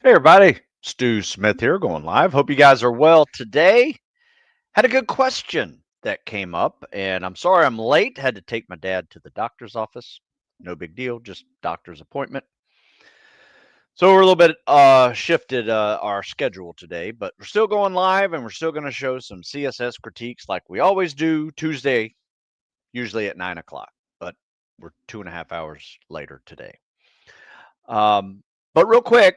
Hey everybody, Stu Smith here going live. Hope you guys are well today. Had a good question that came up, and I'm sorry I'm late. Had to take my dad to the doctor's office. No big deal, just doctor's appointment. So we're a little bit shifted our schedule today, but we're still going live and we're still going to show some CSS critiques like we always do Tuesday, usually at 9 o'clock, but we're 2.5 hours later today. But real quick,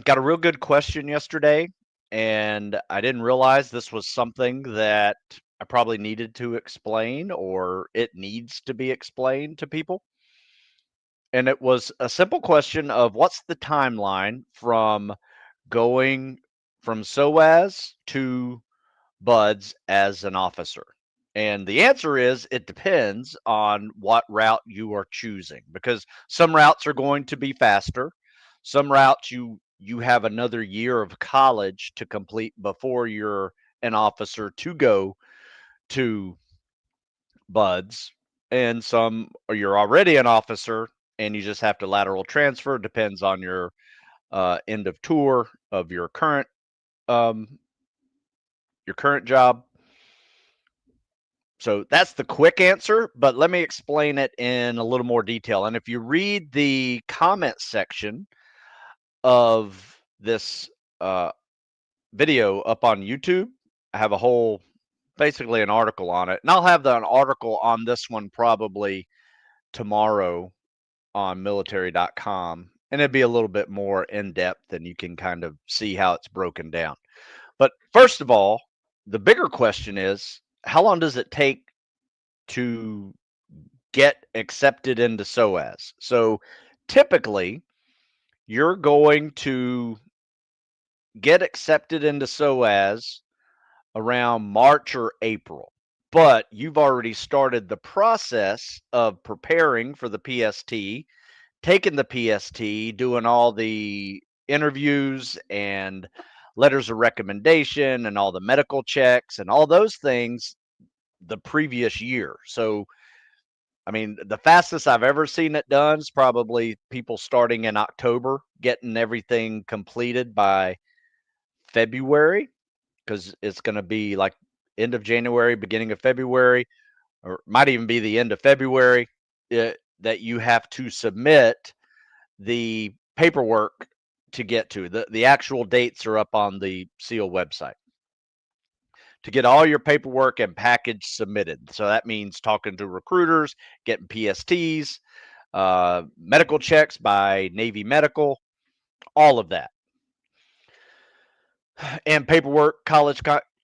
got a real good question yesterday, and I didn't realize this was something that I probably needed to explain or it needs to be explained to people. And it was a simple question of what's the timeline from going from SOAS to buds as an officer? And the answer is it depends on what route you are choosing because some routes are going to be faster. Some routes you have another year of college to complete before you're an officer to go to buds. And some or you're already an officer and you just have to lateral transfer. Depends on your end of tour of um, your current job. So that's the quick answer, but let me explain it in a little more detail. And if you read the comment section of this uh, video up on YouTube, I have a whole, basically an article on it. And I'll have an article on this one probably tomorrow on military.com. And it'd be a little bit more in depth and you can kind of see how it's broken down. But first of all, the bigger question is how long does it take to get accepted into SOAS? So typically, you're going to get accepted into SOAS around March or April, but you've already started the process of preparing for the PST, taking the PST, doing all the interviews and letters of recommendation and all the medical checks and all those things the previous year. So I mean, the fastest I've ever seen it done is probably people starting in October, getting everything completed by February, because it's going to be like end of January, beginning of February, or might even be the end of February that you have to submit the paperwork to get to. The actual dates are up on the SEAL website to get all your paperwork and package submitted. So that means talking to recruiters, getting PSTs, medical checks by Navy Medical, all of that. And paperwork,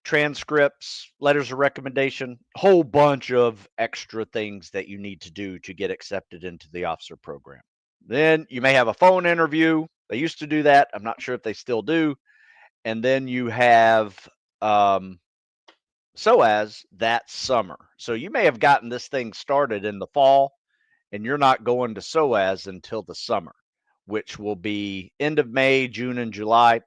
transcripts, letters of recommendation, whole bunch of extra things that you need to do to get accepted into the officer program. Then you may have a phone interview. They used to do that. I'm not sure if they still do. And then you have SOAS that summer. So you may have gotten this thing started in the fall and you're not going to SOAS until the summer, which will be end of May, June, and July.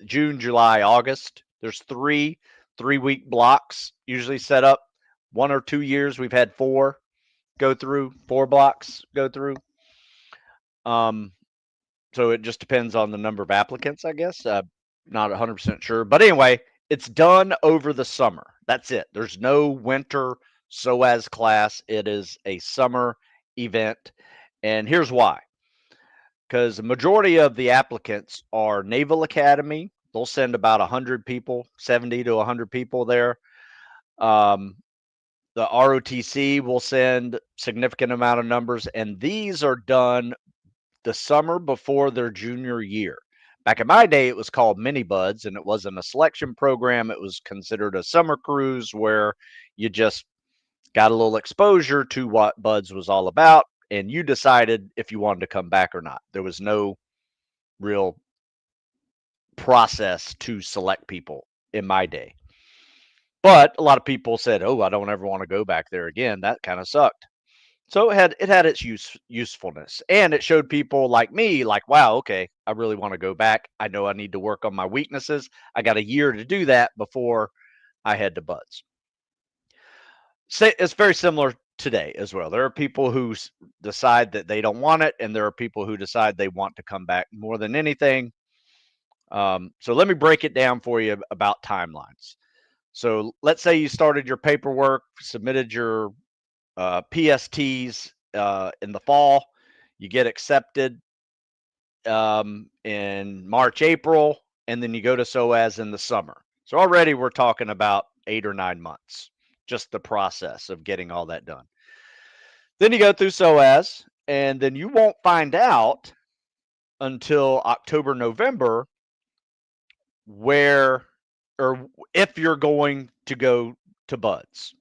June, July, August. There's three-week blocks usually set up. 1 or 2 years we've had four blocks go through. So it just depends on the number of applicants, I guess. Not 100% sure, but anyway, it's done over the summer. That's it. There's no winter SOAS class. It is a summer event, and here's why. Because the majority of the applicants are Naval Academy. They'll send about 100 people, 70 to 100 people there. The ROTC will send significant amount of numbers, and these are done the summer before their junior year. Back in my day, it was called mini buds, and it wasn't a selection program. It was considered a summer cruise where you just got a little exposure to what buds was all about, and you decided if you wanted to come back or not. There was no real process to select people in my day. But a lot of people said, "Oh, I don't ever want to go back there again. That kind of sucked." So it had its usefulness, and it showed people like me, like, wow, okay, I really want to go back. I know I need to work on my weaknesses. I got a year to do that before I head to buds. Say it's very similar today as well. There are people who decide that they don't want it, and there are people who decide they want to come back more than anything. So let me break it down for you about timelines. So let's say you started your paperwork, submitted your PSTs in the fall, you get accepted in March, April, and then you go to SOAS in the summer. So already we're talking about 8 or 9 months, just the process of getting all that done. Then you go through SOAS, and then you won't find out until October, November, where or if you're going to go to BUDS.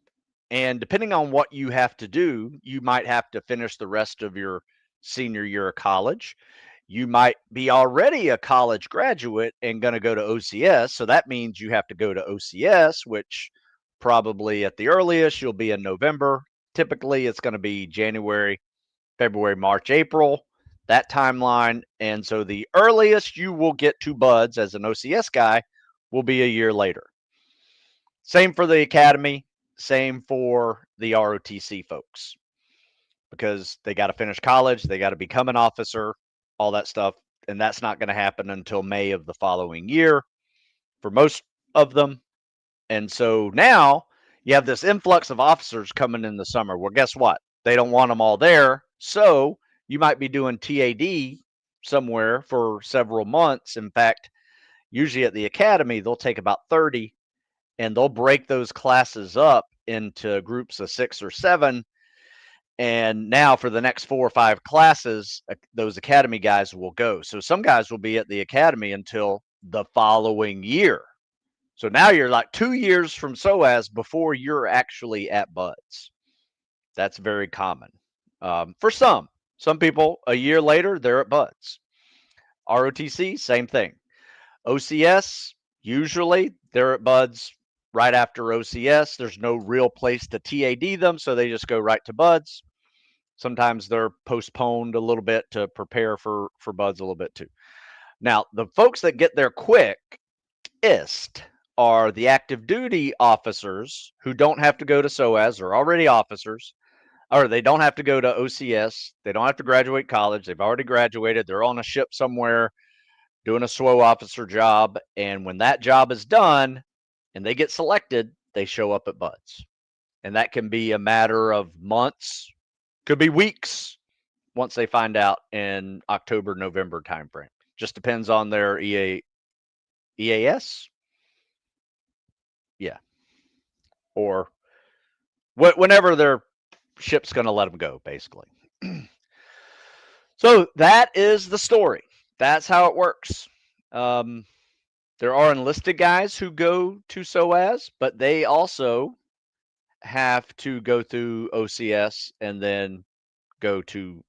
And depending on what you have to do, you might have to finish the rest of your senior year of college. You might be already a college graduate and going to go to OCS. So that means you have to go to OCS, which probably at the earliest you'll be in November. Typically, it's going to be January, February, March, April, that timeline. And so the earliest you will get to BUDS as an OCS guy will be a year later. Same for the academy, same for the ROTC folks, because they got to finish college, they got to become an officer, all that stuff. And that's not going to happen until May of the following year for most of them. And so now you have this influx of officers coming in the summer. Well, guess what? They don't want them all there. So you might be doing TAD somewhere for several months. In fact, usually at the academy, they'll take about 30 and they'll break those classes up into groups of 6 or 7. And now for the next 4 or 5 classes, those academy guys will go. So some guys will be at the academy until the following year. So now you're like 2 years from SOAS before you're actually at BUDS. That's very common. For some people, a year later, they're at BUDS. ROTC, same thing. OCS, usually they're at BUDS right after OCS. There's no real place to TAD them, so they just go right to BUDS. Sometimes they're postponed a little bit to prepare for BUDS a little bit too. Now, the folks that get there quickest are the active duty officers who don't have to go to SOAS, they're already officers, or they don't have to go to OCS, they don't have to graduate college, they've already graduated, they're on a ship somewhere doing a SWO officer job, and when that job is done and they get selected, they show up at BUDS. And that can be a matter of months, could be weeks once they find out in October, November timeframe. Just depends on their EAS. Yeah. Or whenever their ship's going to let them go, basically. So that is the story. That's how it works. There are enlisted guys who go to SOAS, but they also have to go through OCS and then go to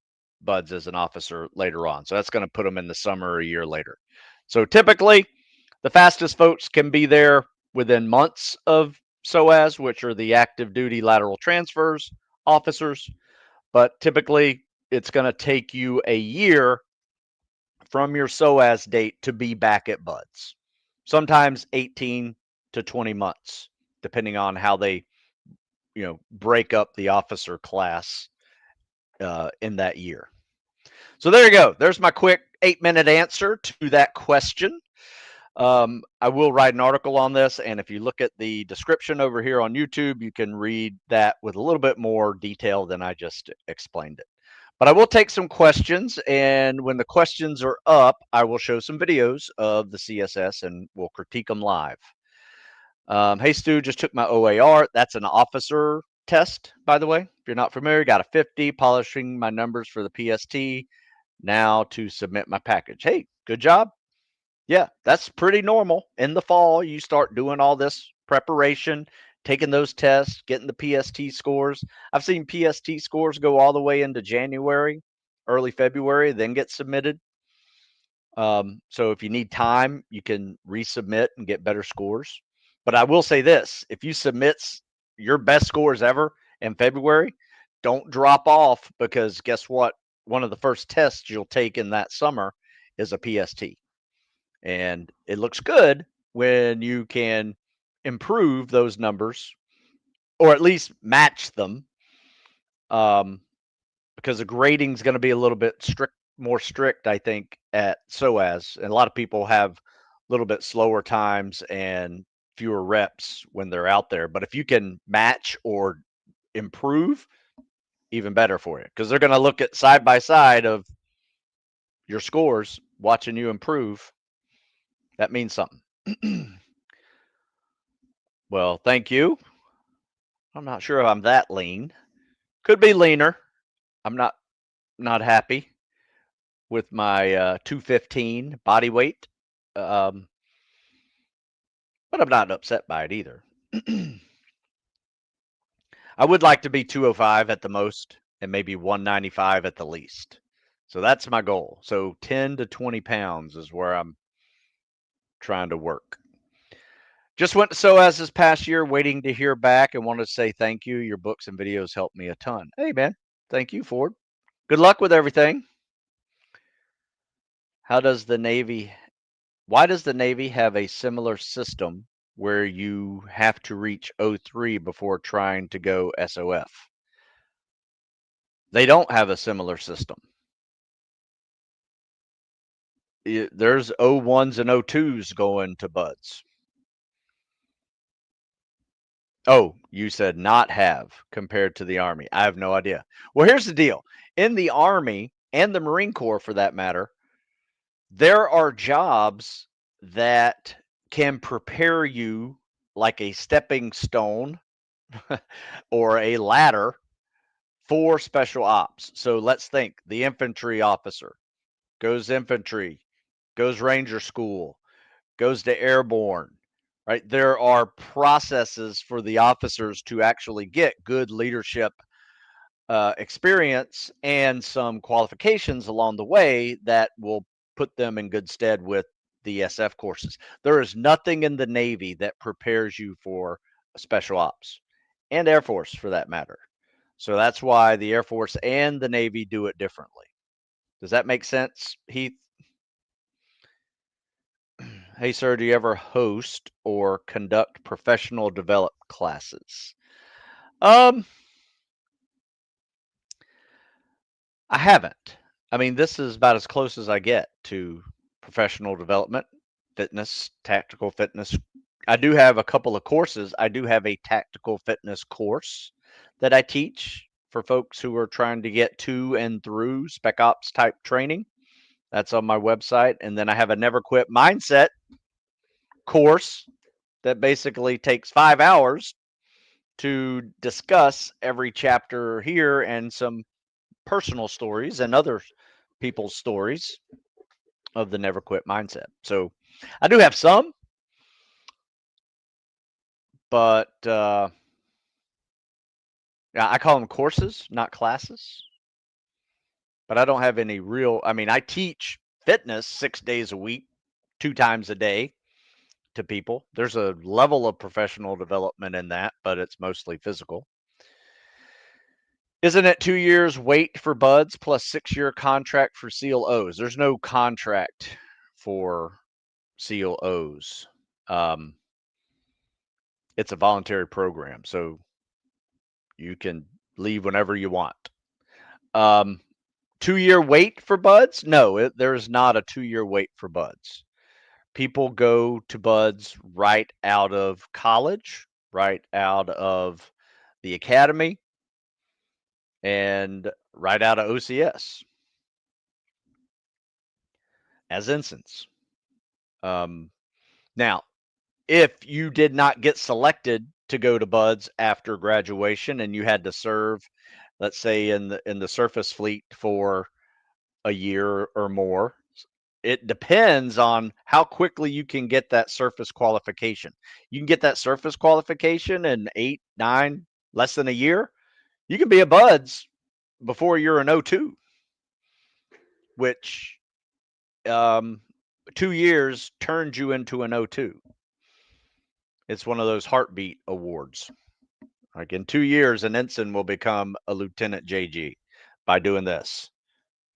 BUDS as an officer later on. So that's going to put them in the summer a year later. So typically, the fastest folks can be there within months of SOAS, which are the active duty lateral transfers officers. But typically, it's going to take you a year from your SOAS date to be back at BUDS. Sometimes 18 to 20 months, depending on how they, break up the officer class in that year. So there you go. There's my quick 8-minute answer to that question. I will write an article on this, and if you look at the description over here on YouTube, you can read that with a little bit more detail than I just explained it. But I will take some questions, and when the questions are up, I will show some videos of the CSS, and we'll critique them live. Hey, Stu, just took my OAR. That's an officer test, by the way. If you're not familiar, got a 50, polishing my numbers for the PST. Now to submit my package. Hey, good job. Yeah, that's pretty normal. In the fall, you start doing all this preparation, taking those tests, getting the PST scores. I've seen PST scores go all the way into January, early February, then get submitted. So if you need time, you can resubmit and get better scores. But I will say this, if you submit your best scores ever in February, don't drop off, because guess what? One of the first tests you'll take in that summer is a PST. And it looks good when you can improve those numbers, or at least match them, because the grading is going to be a little bit more strict, I think, at SOAS. And a lot of people have a little bit slower times and fewer reps when they're out there. But if you can match or improve, even better for you, because they're going to look at side by side of your scores, watching you improve. That means something. Well, thank you. I'm not sure if I'm that lean. Could be leaner. I'm not happy with my 215 body weight, um, but I'm not upset by it either. I would like to be 205 at the most and maybe 195 at the least. So that's my goal. So 10 to 20 pounds is where I'm trying to work. Just went to SOAS this past year, waiting to hear back, and wanted to say thank you. Your books and videos helped me a ton. Hey, man. Thank you, Ford. Good luck with everything. Why does the Navy have a similar system where you have to reach O3 before trying to go SOF? They don't have a similar system. There's O1s and O2s going to buds. Oh, you said not have compared to the Army. I have no idea. Well, here's the deal. In the Army and the Marine Corps, for that matter, there are jobs that can prepare you like a stepping stone or a ladder for special ops. So let's think the infantry officer goes infantry, goes ranger school, goes to airborne, right? There are processes for the officers to actually get good leadership experience and some qualifications along the way that will put them in good stead with the SF courses. There is nothing in the Navy that prepares you for special ops and Air Force for that matter. So that's why the Air Force and the Navy do it differently. Does that make sense, Heath? Hey, sir, do you ever host or conduct professional development classes? I haven't. I mean, this is about as close as I get to professional development, fitness, tactical fitness. I do have a couple of courses. I do have a tactical fitness course that I teach for folks who are trying to get to and through spec ops type training. That's on my website. And then I have a never quit mindset course that basically takes 5 hours to discuss every chapter here and some personal stories and other people's stories of the never quit mindset. So I do have some, but yeah, I call them courses, not classes. But I don't have any real, I mean, I teach fitness 6 days a week, 2 times a day to people. There's a level of professional development in that, but it's mostly physical. Isn't it 2 years wait for buds plus 6-year contract for CLOs? There's no contract for CLOs. It's a voluntary program, so you can leave whenever you want. 2-year wait for buds? No, there is not a 2-year wait for buds. People go to buds right out of college, right out of the academy, and right out of OCS as ensigns. Now, if you did not get selected to go to buds after graduation and you had to serve, let's say in the surface fleet for a year or more, it depends on how quickly you can get that surface qualification. You can get that surface qualification in 8, 9, less than a year. You can be a buds before you're an O2, which 2 years turns you into an O2. It's one of those heartbeat awards. Like in 2 years, an ensign will become a lieutenant JG by doing this.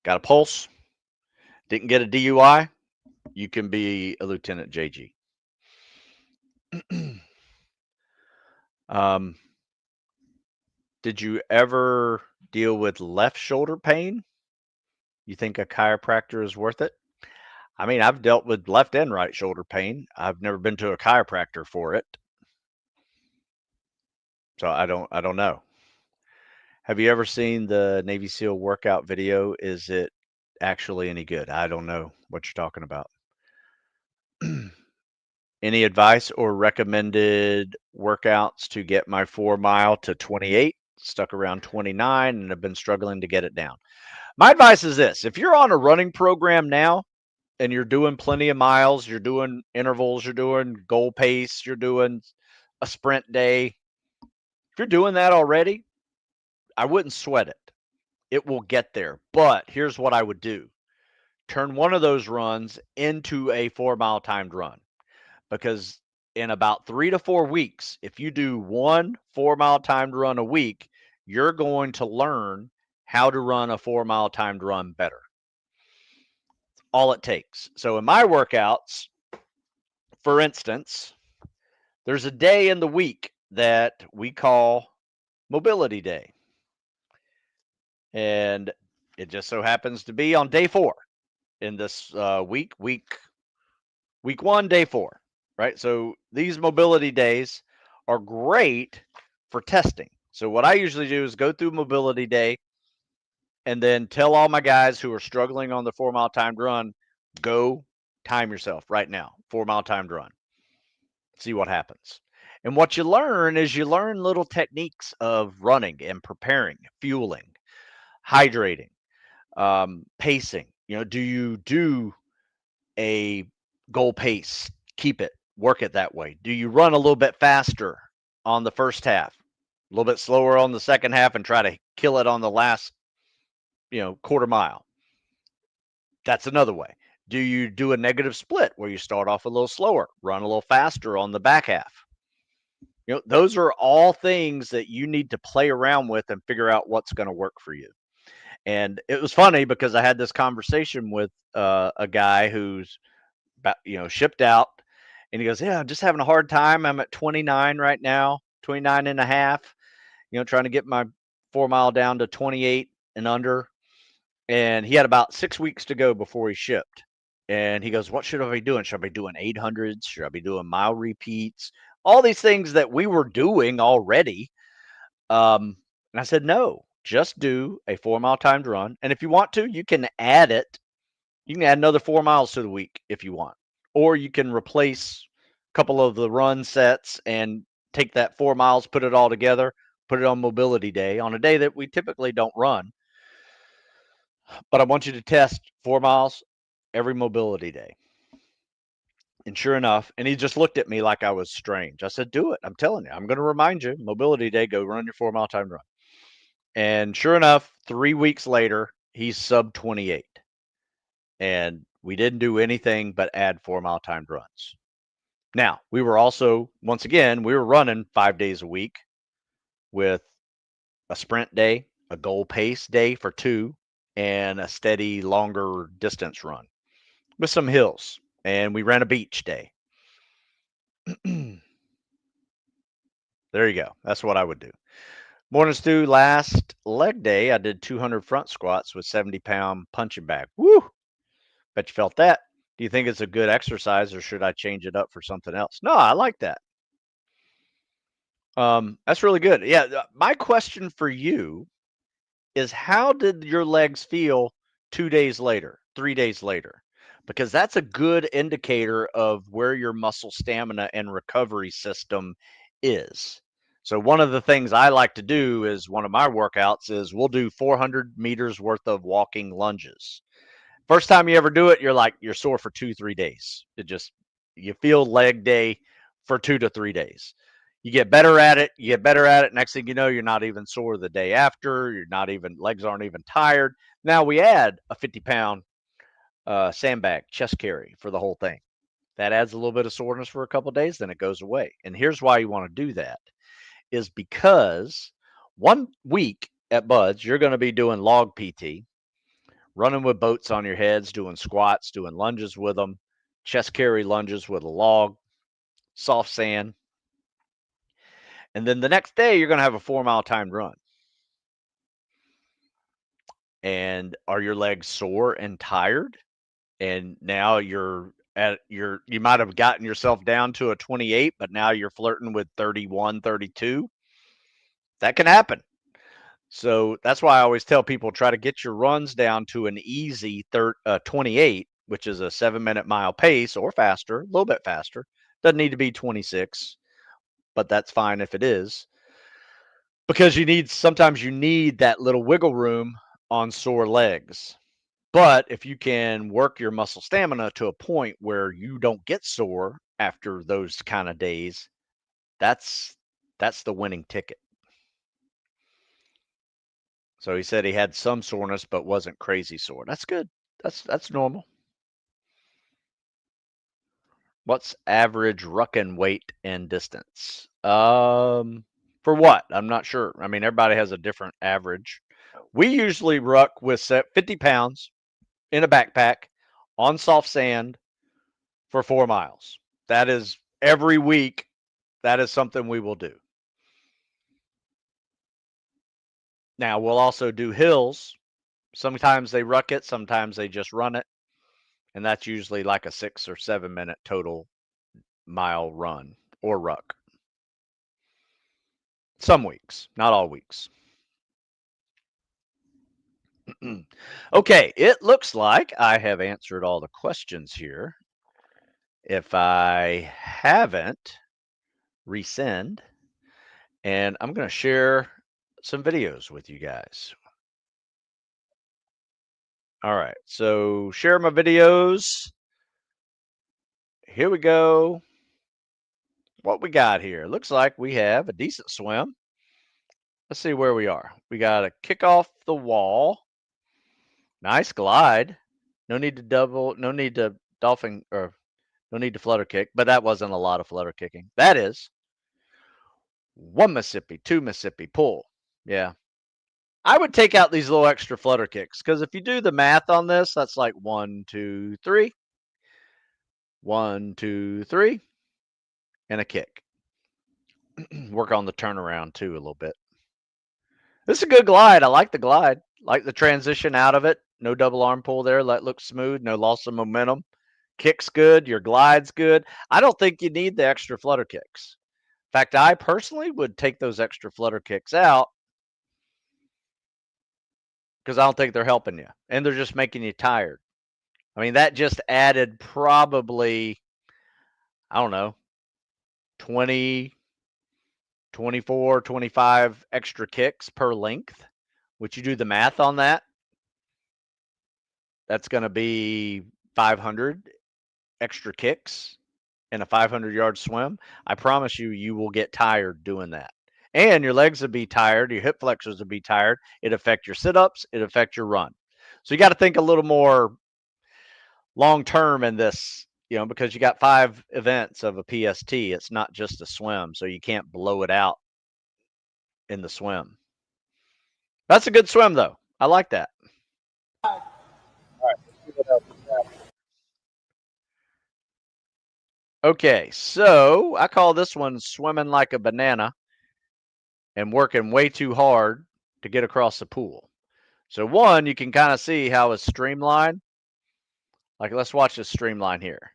Got a pulse? Didn't get a DUI? You can be a lieutenant JG. Did you ever deal with left shoulder pain, you think a chiropractor is worth it? I mean, I've dealt with left and right shoulder pain. I've never been to a chiropractor for it. So I don't know. Have you ever seen the Navy SEAL workout video? Is it actually any good? I don't know what you're talking about. Any advice or recommended workouts to get my 4 mile to 28? Stuck around 29 and have been struggling to get it down. My advice is this: if you're on a running program now and you're doing plenty of miles, you're doing intervals, you're doing goal pace, you're doing a sprint day, if you're doing that already, I wouldn't sweat it. It will get there. But here's what I would do: turn one of those runs into a 4 mile timed run, because in about 3 to 4 weeks, if you do one 4 mile timed run a week, you're going to learn how to run a 4 mile timed run better. All it takes. So in my workouts, for instance, there's a day in the week that we call mobility day. And it just so happens to be on day 4 in this week 1, day 4, right? So these mobility days are great for testing. So what I usually do is go through mobility day and then tell all my guys who are struggling on the 4 mile timed run, go time yourself right now, 4 mile timed run. See what happens. And what you learn is you learn little techniques of running and preparing, fueling, hydrating, pacing. You know, do you do a goal pace? Keep it, work it that way. Do you run a little bit faster on the first half, a little bit slower on the second half, and try to kill it on the last, quarter mile? That's another way. Do you do a negative split where you start off a little slower, run a little faster on the back half? Those are all things that you need to play around with and figure out what's going to work for you. And it was funny because I had this conversation with a guy who's shipped out, and he goes, yeah, I'm just having a hard time. I'm at 29 right now, 29 and a half, trying to get my 4 mile down to 28 and under. And he had about 6 weeks to go before he shipped. And he goes, what should I be doing? Should I be doing 800s? Should I be doing mile repeats? All these things that we were doing already. And I said, no, just do a 4 mile timed run. And if you want to, you can add it. You can add another 4 miles to the week if you want. Or you can replace a couple of the run sets and take that 4 miles, put it all together, put it on mobility day on a day that we typically don't run. But I want you to test 4 miles every mobility day. And sure enough, and he just looked at me like I was strange. I said, do it. I'm telling you, I'm going to remind you, mobility day, go run your 4 mile timed run. And sure enough, 3 weeks later, he's sub 28. And we didn't do anything but add 4 mile timed runs. Now, we were also, once again, we were running 5 days a week with a sprint day, a goal pace day for 2, and a steady, longer distance run with some hills. And we ran a beach day. There you go. That's what I would do. Morning Stew, last leg day, I did 200 front squats with 70-pound punching bag. Woo! Bet you felt that. Do you think it's a good exercise, or should I change it up for something else? No, I like that. That's really good. Yeah, my question for you is, how did your legs feel 2 days later, 3 days later? Because that's a good indicator of where your muscle stamina and recovery system is. So one of the things I like to do is, one of my workouts is, we'll do 400 meters worth of walking lunges. First time you ever do it, you're sore for 2-3 days. You feel leg day for 2 to 3 days. You get better at it. Next thing you know, you're not even sore the day after. Legs aren't even tired. Now we add a 50-pound sandbag chest carry for the whole thing. That adds a little bit of soreness for a couple of days, then it goes away. And here's why you want to do that, is because 1 week at Buds, you're going to be doing log PT, running with boats on your heads, doing squats, doing lunges with them, chest carry lunges with a log, soft sand. And then the next day, you're going to have a 4 mile timed run. And are your legs sore and tired? And now you might have gotten yourself down to a 28, but now you're flirting with 31, 32. That can happen. So that's why I always tell people, try to get your runs down to an easy 28, which is a 7-minute mile pace or faster, a little bit faster. Doesn't need to be 26, but that's fine if it is, because sometimes you need that little wiggle room on sore legs. But if you can work your muscle stamina to a point where you don't get sore after those kind of days, that's the winning ticket. So he said he had some soreness, but wasn't crazy sore. That's good. That's normal. What's average rucking weight and distance? For what? I'm not sure. I mean, everybody has a different average. We usually ruck with 50 pounds in a backpack on soft sand for 4 miles. That is every week. That is something we will do. Now, we'll also do hills. Sometimes they ruck it, sometimes they just run it. And that's usually like a 6 or 7 minute total mile run or ruck. Some weeks, not all weeks. Okay, it looks like I have answered all the questions here. If I haven't, resend. And I'm going to share some videos with you guys. All right, so share my videos. Here we go. What we got here? Looks like we have a decent swim. Let's see where we are. We got to kick off the wall. Nice glide. No need to dolphin, or no need to flutter kick, but that wasn't a lot of flutter kicking. That is 1 Mississippi, 2 Mississippi, pull. Yeah. I would take out these little extra flutter kicks, because if you do the math on this, that's like 1, 2, 3, 1, 2, 3, and a kick. Work on the turnaround too a little bit. This is a good glide. I like the glide. Like the transition out of it. No double arm pull there. That looks smooth. No loss of momentum. Kick's good. Your glide's good. I don't think you need the extra flutter kicks. In fact, I personally would take those extra flutter kicks out, because I don't think they're helping you, and they're just making you tired. I mean, that just added probably, I don't know, 20, 24, 25 extra kicks per length. Would you do the math on that? That's going to be 500 extra kicks in a 500-yard swim. I promise you, you will get tired doing that. And your legs will be tired. Your hip flexors will be tired. It affects your sit-ups. It affects your run. So you got to think a little more long-term in this, because you got 5 events of a PST. It's not just a swim, so you can't blow it out in the swim. That's a good swim, though. I like that. All right, let's see what else we have. Okay, so I call this one swimming like a banana and working way too hard to get across the pool. So one, you can kind of see how it's streamlined. Like, let's watch this streamline here.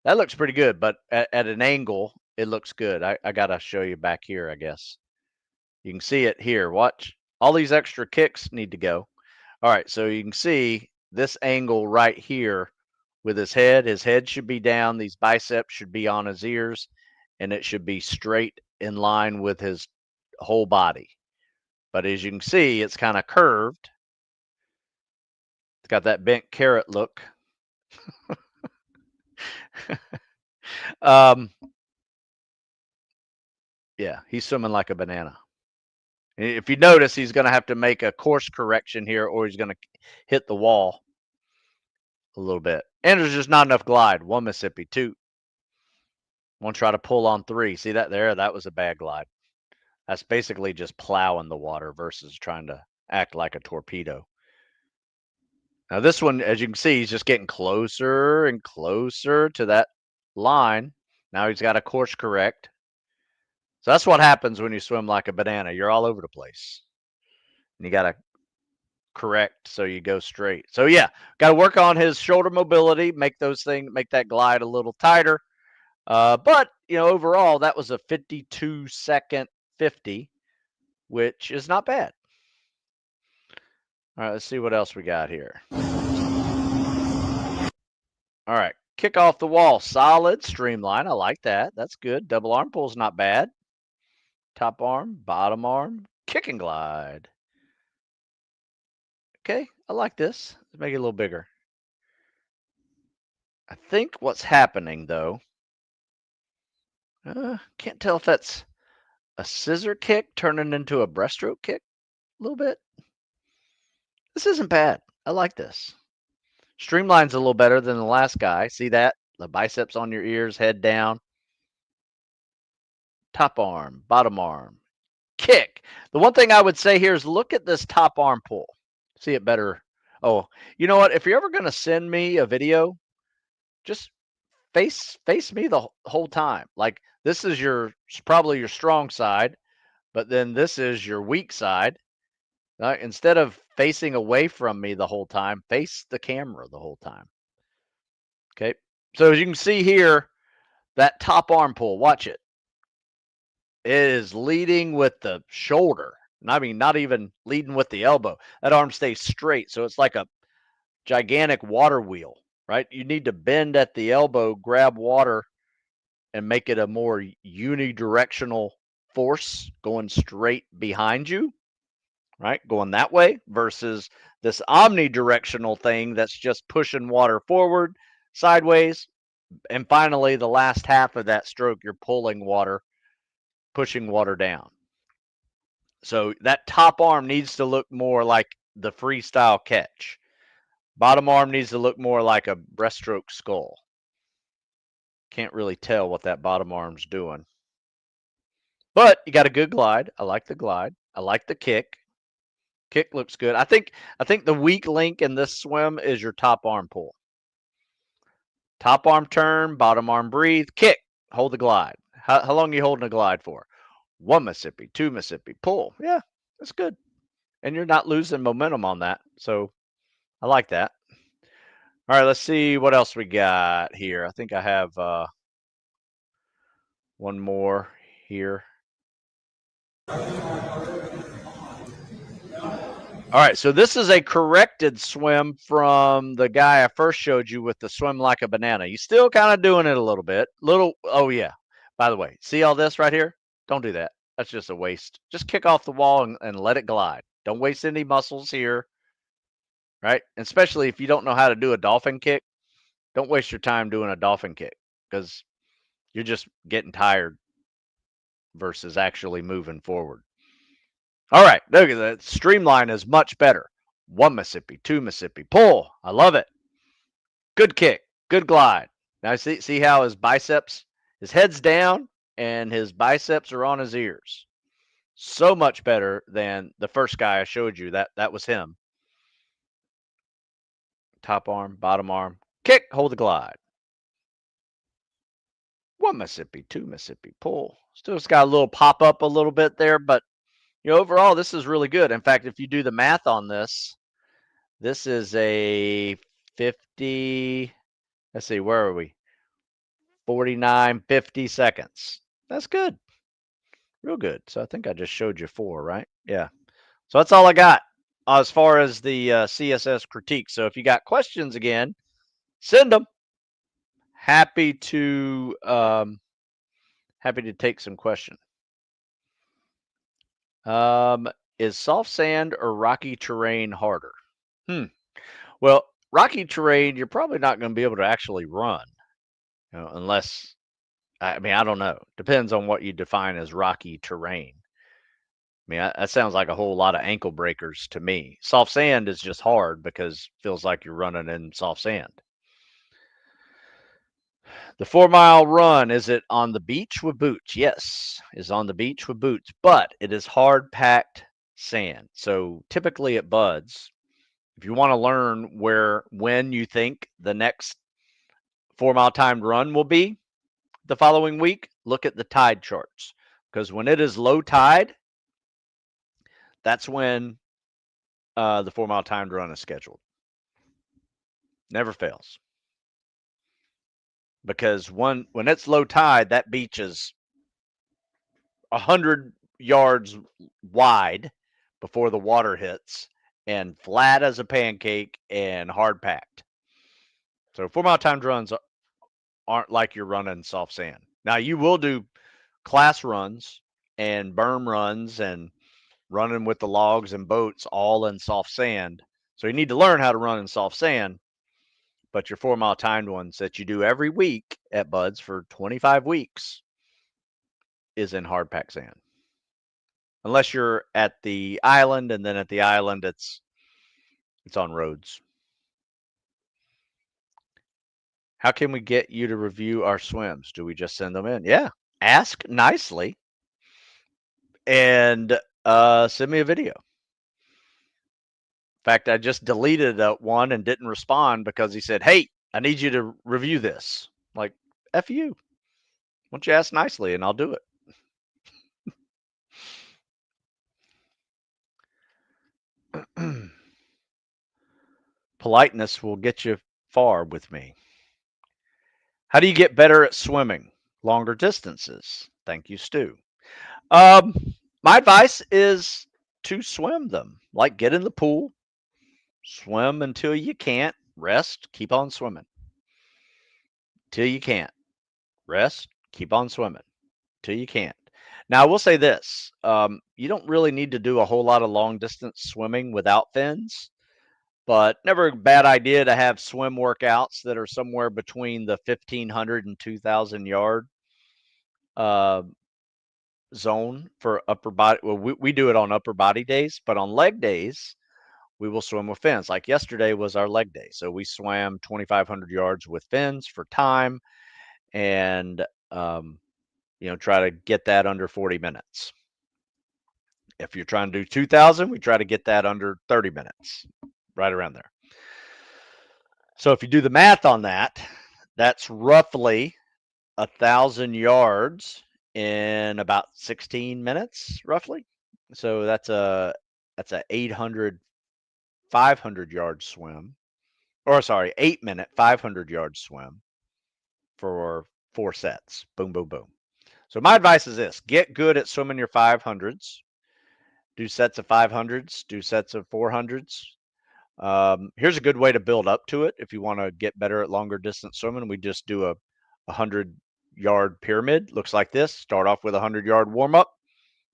That looks pretty good, but at an angle, it looks good. I got to show you back here, I guess. You can see it here. Watch. All these extra kicks need to go. All right, so you can see this angle right here with his head should be down. These biceps should be on his ears, and it should be straight in line with his whole body. But as you can see, it's kind of curved. It's got that bent carrot look. Yeah, he's swimming like a banana. If you notice, he's going to have to make a course correction here, or he's going to hit the wall a little bit. And there's just not enough glide. 1 Mississippi, 2. One try to pull on 3. See that there? That was a bad glide. That's basically just plowing the water versus trying to act like a torpedo. Now this one, as you can see, he's just getting closer and closer to that line. Now he's got a course correct. So that's what happens when you swim like a banana. You're all over the place. And you got to correct, so you go straight. So yeah, got to work on his shoulder mobility, make that glide a little tighter. But overall, that was a 52-second 50, which is not bad. All right, let's see what else we got here. All right, kick off the wall, solid, streamline. I like that. That's good. Double arm pull's not bad. Top arm, bottom arm, kick and glide. Okay, I like this. Let's make it a little bigger. I think what's happening though, can't tell if that's a scissor kick turning into a breaststroke kick a little bit. This isn't bad. I like this. Streamline's a little better than the last guy. See that? The biceps on your ears, head down. Top arm, bottom arm, kick. The one thing I would say here is look at this top arm pull. See it better. Oh, you know what? If you're ever going to send me a video, just face me the whole time. Like this is probably your strong side, but then this is your weak side. Instead of facing away from me the whole time, face the camera the whole time. Okay. So as you can see here, that top arm pull, watch it. It is leading with the shoulder. I mean, not even leading with the elbow. That arm stays straight. So it's like a gigantic water wheel, right? You need to bend at the elbow, grab water, and make it a more unidirectional force going straight behind you, right? Going that way versus this omnidirectional thing that's just pushing water forward, sideways. And finally, the last half of that stroke, you're pulling water, pushing water down. So that top arm needs to look more like the freestyle catch. Bottom arm needs to look more like a breaststroke skull. Can't really tell what that bottom arm's doing. But you got a good glide. I like the glide. I like the kick. Kick looks good. I think the weak link in this swim is your top arm pull. Top arm turn, bottom arm breathe, kick, hold the glide. How long are you holding a glide for? 1 Mississippi, 2 Mississippi, pull. Yeah, that's good. And you're not losing momentum on that. So I like that. All right, let's see what else we got here. I think I have one more here. All right, so this is a corrected swim from the guy I first showed you with the swim like a banana. You still kind of doing it a little bit. Oh yeah. By the way, see all this right here? Don't do that. That's just a waste. Just kick off the wall and let it glide. Don't waste any muscles here, right? And especially if you don't know how to do a dolphin kick, don't waste your time doing a dolphin kick because you're just getting tired versus actually moving forward. All right, look at that. Streamline is much better. 1 Mississippi, 2 Mississippi, pull. I love it. Good kick, good glide. Now see how his head's down and his biceps are on his ears. So much better than the first guy I showed you. That was him. Top arm, bottom arm, kick, hold the glide. 1 Mississippi, 2 Mississippi, pull. Still's got a little pop up a little bit there, but overall, this is really good. In fact, if you do the math on this, this is a 50, let's see, where are we? 49, 50 seconds. That's good. Real good. So I think I just showed you 4, right? Yeah. So that's all I got as far as the CSS critique. So if you got questions again, send them. Happy to take some questions. Is soft sand or rocky terrain harder? Well, rocky terrain, you're probably not going to be able to actually run, unless, I mean, I don't know. Depends on what you define as rocky terrain. I mean, that sounds like a whole lot of ankle breakers to me. Soft sand is just hard because it feels like you're running in soft sand. The 4-mile run, is it on the beach with boots? Yes, it's on the beach with boots, but it is hard packed sand. So typically it buds. If you want to learn when you think the next 4-mile timed run will be the following week, look at the tide charts. Because when it is low tide, that's when the 4 mile timed run is scheduled. Never fails. Because when it's low tide, that beach is 100 yards wide before the water hits and flat as a pancake and hard packed. So 4 mile timed runs aren't like you're running soft sand. Now you will do class runs and berm runs and running with the logs and boats all in soft sand. So you need to learn how to run in soft sand. But your 4 mile timed ones that you do every week at Buds for 25 weeks is in hard packed sand. Unless you're at the island, and then at the island it's on roads. How can we get you to review our swims? Do we just send them in? Yeah. Ask nicely and send me a video. In fact, I just deleted one and didn't respond because he said, "Hey, I need you to review this." Like, F you. Why don't you ask nicely and I'll do it. Politeness will get you far with me. How do you get better at swimming longer distances? Thank you, Stu. My advice is to swim them. Like, get in the pool, swim until you can't, rest, keep on swimming. Till you can't, rest, keep on swimming. Till you can't. Now, I will say this: you don't really need to do a whole lot of long distance swimming without fins. But never a bad idea to have swim workouts that are somewhere between the 1,500 and 2,000 yard zone for upper body. Well, we do it on upper body days, but on leg days, we will swim with fins. Like yesterday was our leg day. So we swam 2,500 yards with fins for time and, try to get that under 40 minutes. If you're trying to do 2,000, we try to get that under 30 minutes, right around there. So if you do the math on that, that's roughly 1,000 yards in about 16 minutes, roughly. So that's a 800, 500 yard swim, or sorry, 8-minute, 500 yard swim for 4 sets. Boom, boom, boom. So my advice is this: get good at swimming your 500s. Do sets of 500s. Do sets of 400s. Here's a good way to build up to it. If you want to get better at longer distance swimming, we just do a 100-yard pyramid. Looks like this. Start off with a 100-yard warm up.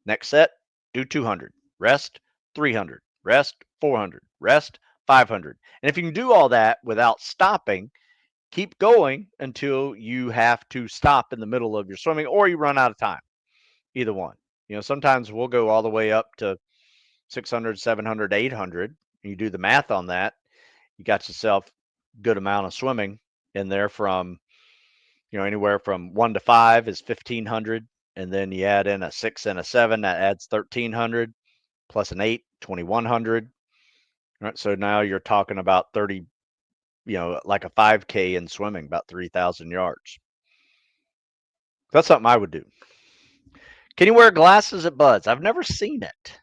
Next set, do 200. Rest, 300. Rest, 400. Rest, 500. And if you can do all that without stopping, keep going until you have to stop in the middle of your swimming or you run out of time. Either one. Sometimes we'll go all the way up to 600, 700, 800. You do the math on that, you got yourself a good amount of swimming in there from, anywhere from 1 to 5 is 1,500. And then you add in a 6 and a 7, that adds 1,300 plus an 8, 2,100. All right. So now you're talking about 30, like a 5K in swimming, about 3,000 yards. That's something I would do. Can you wear glasses at Buds? I've never seen it.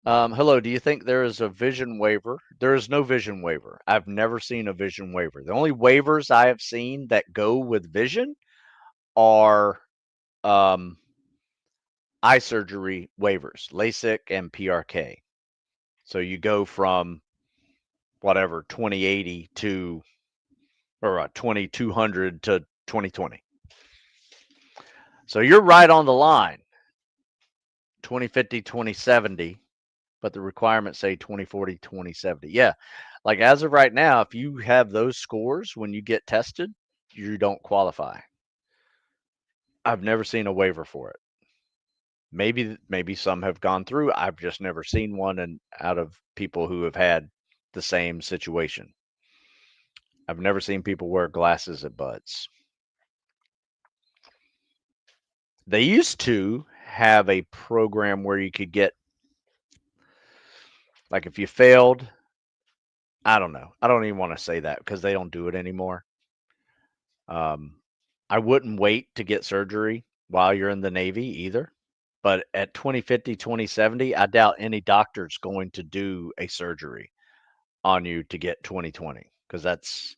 Hello, do you think there is a vision waiver? There is no vision waiver. I've never seen a vision waiver. The only waivers I have seen that go with vision are eye surgery waivers, LASIK and PRK. So you go from whatever 2080 to, or 2200 to 2020. So you're right on the line. 2050, 2070. But the requirements say 2040, 2070. Yeah. Like as of right now, if you have those scores when you get tested, you don't qualify. I've never seen a waiver for it. Maybe some have gone through. I've just never seen one, and out of people who have had the same situation. I've never seen people wear glasses at Buds. They used to have a program where you could get, like if you failed, I don't know. I don't even want to say that because they don't do it anymore. I wouldn't wait to get surgery while you're in the Navy either. But at 2050, 2070, I doubt any doctor's going to do a surgery on you to get 2020 because that's,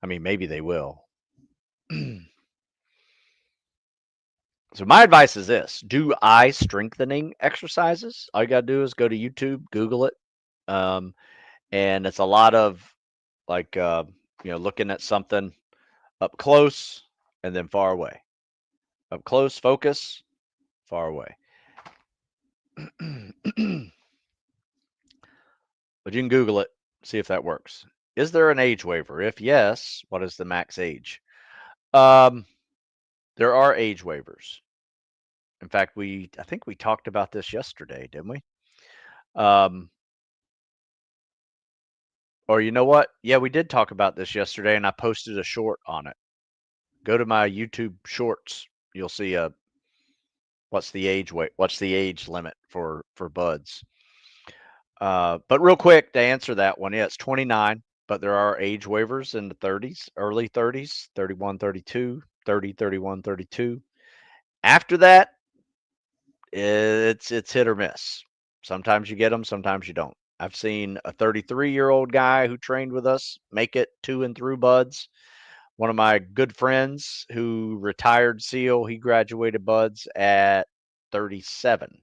I mean, maybe they will. So my advice is this: do eye strengthening exercises. All you got to do is go to YouTube, Google it. Um, and it's a lot of like, looking at something up close and then far away. Up close, focus, far away. But you can Google it, see if that works. Is there an age waiver? If yes, what is the max age? There are age waivers. In fact, I think we talked about this yesterday, didn't we? Or you know what? Yeah, we did talk about this yesterday, and I posted a short on it. Go to my YouTube shorts. You'll see what's the age limit for buds. But real quick to answer that one, yeah, it's 29, but there are age waivers in the 30s, early 30s, 31, 32, 30, 31, 32. After that, it's hit or miss. Sometimes you get them, sometimes you don't. I've seen a 33-year-old guy who trained with us make it to and through buds. One of my good friends who retired SEAL, he graduated buds at 37.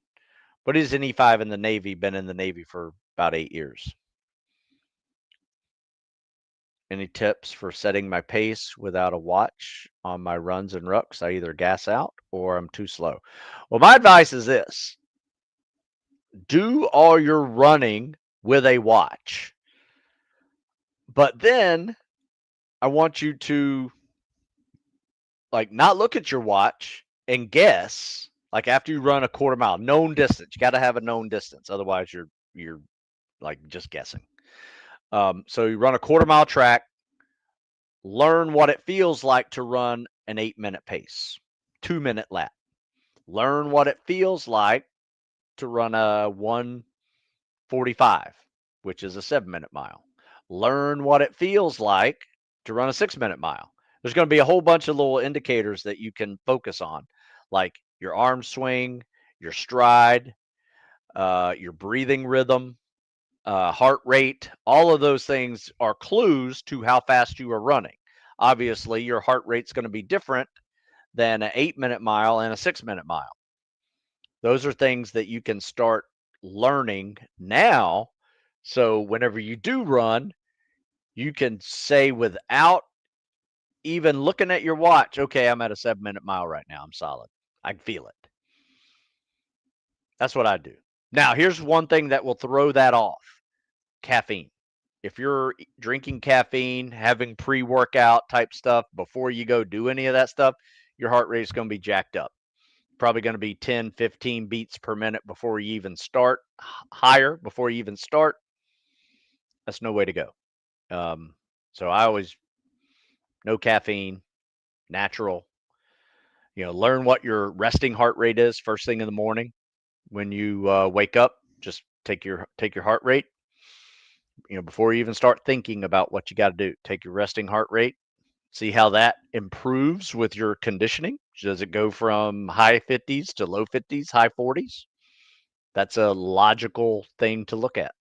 But he's an E5 in the Navy, been in the Navy for about 8 years. Any tips for setting my pace without a watch on my runs and rucks? I either gas out or I'm too slow. Well, my advice is this: do all your running with a watch. But then I want you to like not look at your watch and guess. Like after you run a quarter mile, known distance. You got to have a known distance, otherwise you're like just guessing. So you run a quarter mile track. Learn what it feels like to run an 8-minute pace, 2-minute lap. Learn what it feels like to run a 1:45, which is a 7-minute mile. Learn what it feels like to run a 6-minute mile. There's going to be a whole bunch of little indicators that you can focus on, like your arm swing, your stride, your breathing rhythm, heart rate. All of those things are clues to how fast you are running. Obviously, your heart rate's going to be different than an 8-minute mile and a 6-minute mile. Those are things that you can start learning now. So whenever you do run, you can say without even looking at your watch, okay, I'm at a 7-minute mile right now. I'm solid. I can feel it. That's what I do. Now, here's one thing that will throw that off: caffeine. If you're drinking caffeine, having pre-workout type stuff before you go do any of that stuff, your heart rate is going to be jacked up. Probably going to be 10, 15 beats per minute before you even start, higher before you even start. That's no way to go. So I always, no caffeine, natural. Learn what your resting heart rate is first thing in the morning when you wake up. Just take your heart rate. Before you even start thinking about what you got to do, take your resting heart rate. See how that improves with your conditioning. Does it go from high 50s to low 50s, high 40s? That's a logical thing to look at.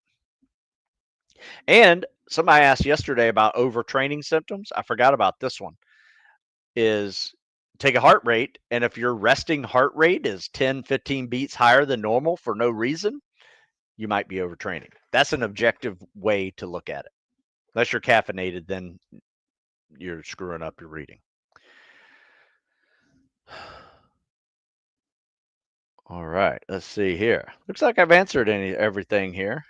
And somebody asked yesterday about overtraining symptoms. I forgot about this one. Is take a heart rate, and if your resting heart rate is 10, 15 beats higher than normal for no reason, you might be overtraining. That's an objective way to look at it. Unless you're caffeinated, then you're screwing up your reading. All right, let's see here. Looks like I've answered everything here.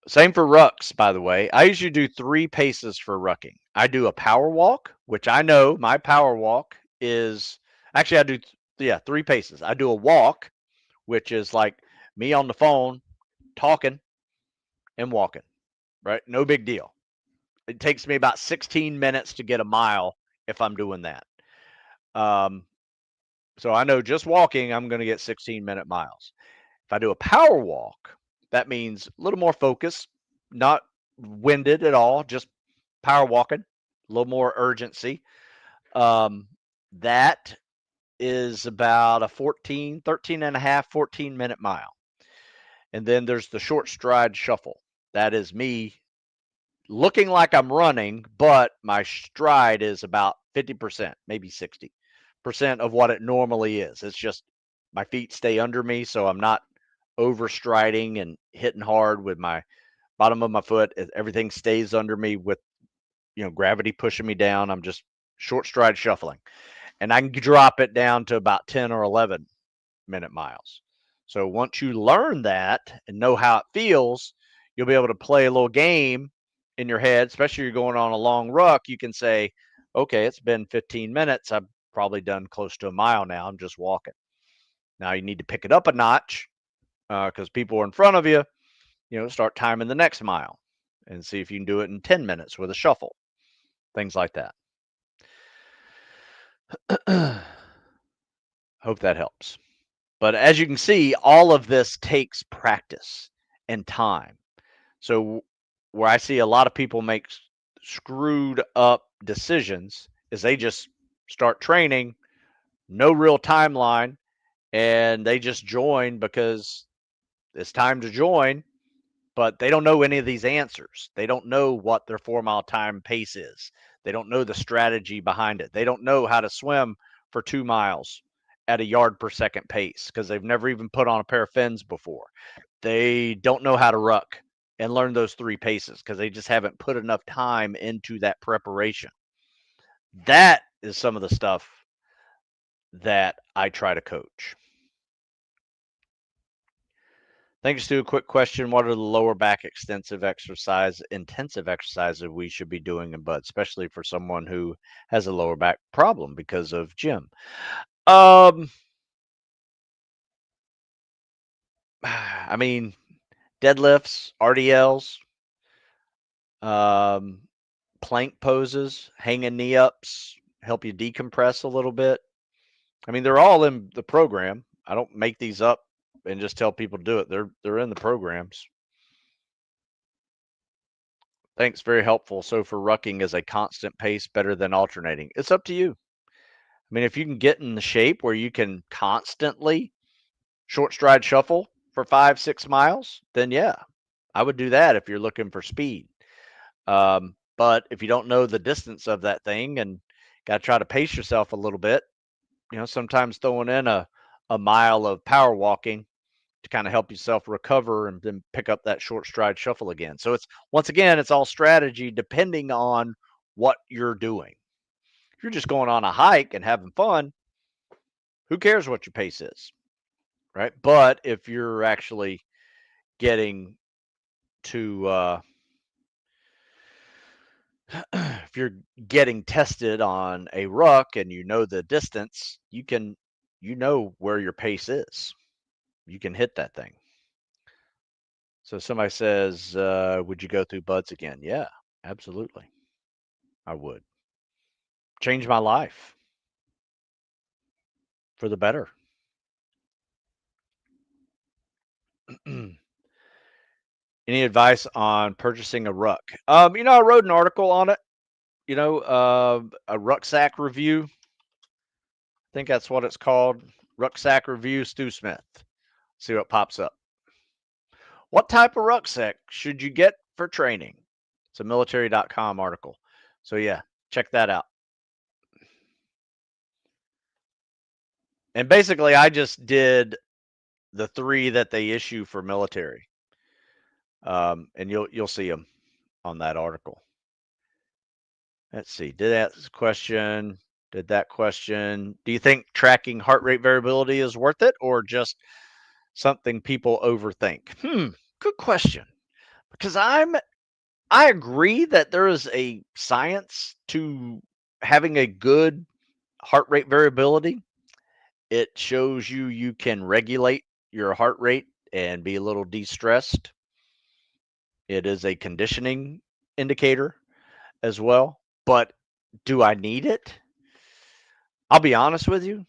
Same for rucks, by the way. I usually do 3 paces for rucking. I do a power walk, which I know my power walk is actually I do 3 paces. I do a walk, which is like me on the phone talking and walking, right? No big deal. It takes me about 16 minutes to get a mile if I'm doing that. So I know just walking, I'm going to get 16-minute miles. If I do a power walk, that means a little more focus, not winded at all, just power walking, a little more urgency. That is about a 13 and a half, 14-minute mile. And then there's the short stride shuffle. That is me looking like I'm running, but my stride is about 50%, maybe 60% of what it normally is. It's just my feet stay under me, so I'm not overstriding and hitting hard with my bottom of my foot. Everything stays under me with, gravity pushing me down. I'm just short stride shuffling. And I can drop it down to about 10 or 11-minute miles. So once you learn that and know how it feels, you'll be able to play a little game in your head, especially if you're going on a long ruck. You can say, okay, it's been 15 minutes. I've probably done close to a mile now. I'm just walking. Now you need to pick it up a notch because people are in front of you. Start timing the next mile and see if you can do it in 10 minutes with a shuffle, things like that. Hope that helps. But as you can see, all of this takes practice and time. So where I see a lot of people make screwed up decisions is they just start training, no real timeline, and they just join because it's time to join, but they don't know any of these answers. They don't know what their 4-mile time pace is. They don't know the strategy behind it. They don't know how to swim for 2 miles at a yard per second pace because they've never even put on a pair of fins before. They don't know how to ruck and learn those 3 paces because they just haven't put enough time into that preparation. That is some of the stuff that I try to coach. Thanks, Stu. A quick question. What are the lower back intensive exercises we should be doing in BUD, especially for someone who has a lower back problem because of gym? I mean, deadlifts, RDLs, plank poses, hanging knee ups, help you decompress a little bit. I mean, they're all in the program. I don't make these up and just tell people to do it. They're in the programs. Thanks, very helpful. So for rucking, is a constant pace better than alternating? It's up to you. I mean, if you can get in the shape where you can constantly short stride shuffle for 5-6 miles, then yeah, I would do that if you're looking for speed. But if you don't know the distance of that thing and got to try to pace yourself a little bit, sometimes throwing in a mile of power walking to kind of help yourself recover and then pick up that short stride shuffle again. So it's all strategy depending on what you're doing. If you're just going on a hike and having fun, who cares what your pace is, right? But if you're actually getting to if you're getting tested on a ruck and you know the distance, you know where your pace is. You can hit that thing. So somebody says, would you go through BUDS again? Yeah, absolutely. I would. Change my life for the better. Any advice on purchasing a ruck? I wrote an article on it, a rucksack review. I think that's what it's called. Rucksack review, Stu Smith. See what pops up. What type of rucksack should you get for training? It's a military.com article. So yeah, check that out. And basically I just did the 3 that they issue for military. And you'll see them on that article. Let's see. Did that question? Did that question? Do you think tracking heart rate variability is worth it or just something people overthink? Good question. Because I agree that there is a science to having a good heart rate variability. It shows you can regulate your heart rate and be a little de-stressed. It is a conditioning indicator as well. But do I need it? I'll be honest with you.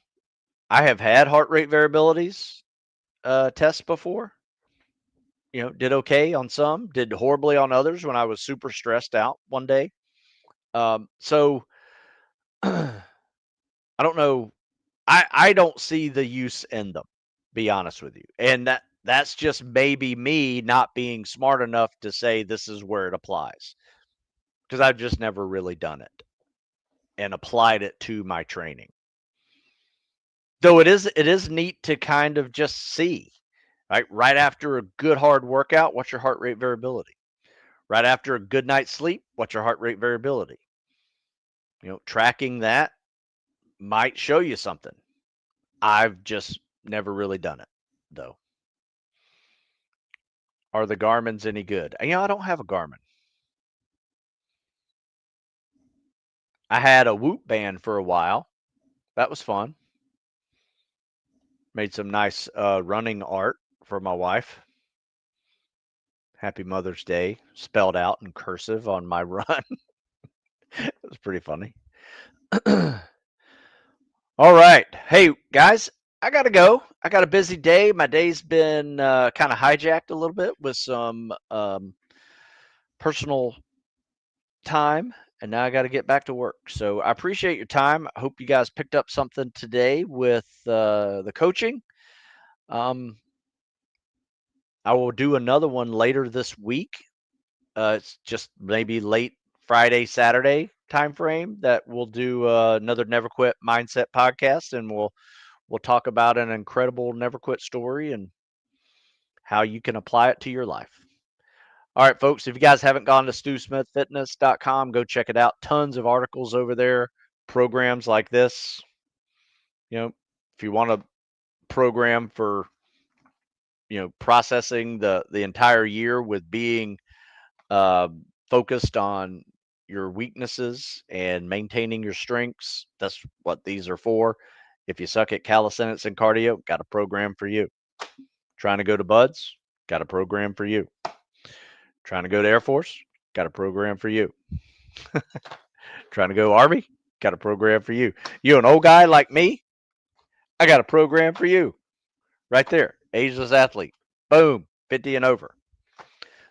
I have had heart rate variabilities tests before. Did okay on some, did horribly on others when I was super stressed out one day. So I don't know. I don't see the use in them, be honest with you. And that's just maybe me not being smart enough to say this is where it applies, because I've just never really done it and applied it to my training. Though it is neat to kind of just see, right after a good hard workout, what's your heart rate variability? Right after a good night's sleep, what's your heart rate variability? Tracking that might show you something. I've just never really done it, though. Are the Garmin's any good? I don't have a Garmin. I had a Whoop band for a while. That was fun. Made some nice running art for my wife. Happy Mother's Day, spelled out in cursive on my run. It was pretty funny. All right. Hey, guys, I got to go. I got a busy day. My day's been kind of hijacked a little bit with some personal time, and now I got to get back to work. So I appreciate your time. I hope you guys picked up something today with the coaching. I will do another one later this week. It's just maybe late Friday, Saturday time frame that we'll do another Never Quit Mindset podcast, and we'll talk about an incredible Never Quit story and how you can apply it to your life. All right, folks, if you guys haven't gone to StuSmithFitness.com, go check it out. Tons of articles over there, programs like this. If you want to program for, processing the entire year with being focused on your weaknesses and maintaining your strengths, that's what these are for. If you suck at calisthenics and cardio, got a program for you. Trying to go to Buds, got a program for you. Trying to go to Air Force, got a program for you. Trying to go Army, got a program for you. You an old guy like me, I got a program for you. Right there, ageless athlete. Boom, 50 and over.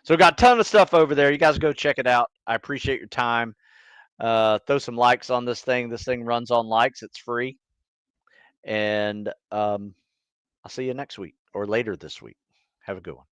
So got a ton of stuff over there. You guys go check it out. I appreciate your time. Throw some likes on this thing. This thing runs on likes. It's free. And I'll see you next week or later this week. Have a good one.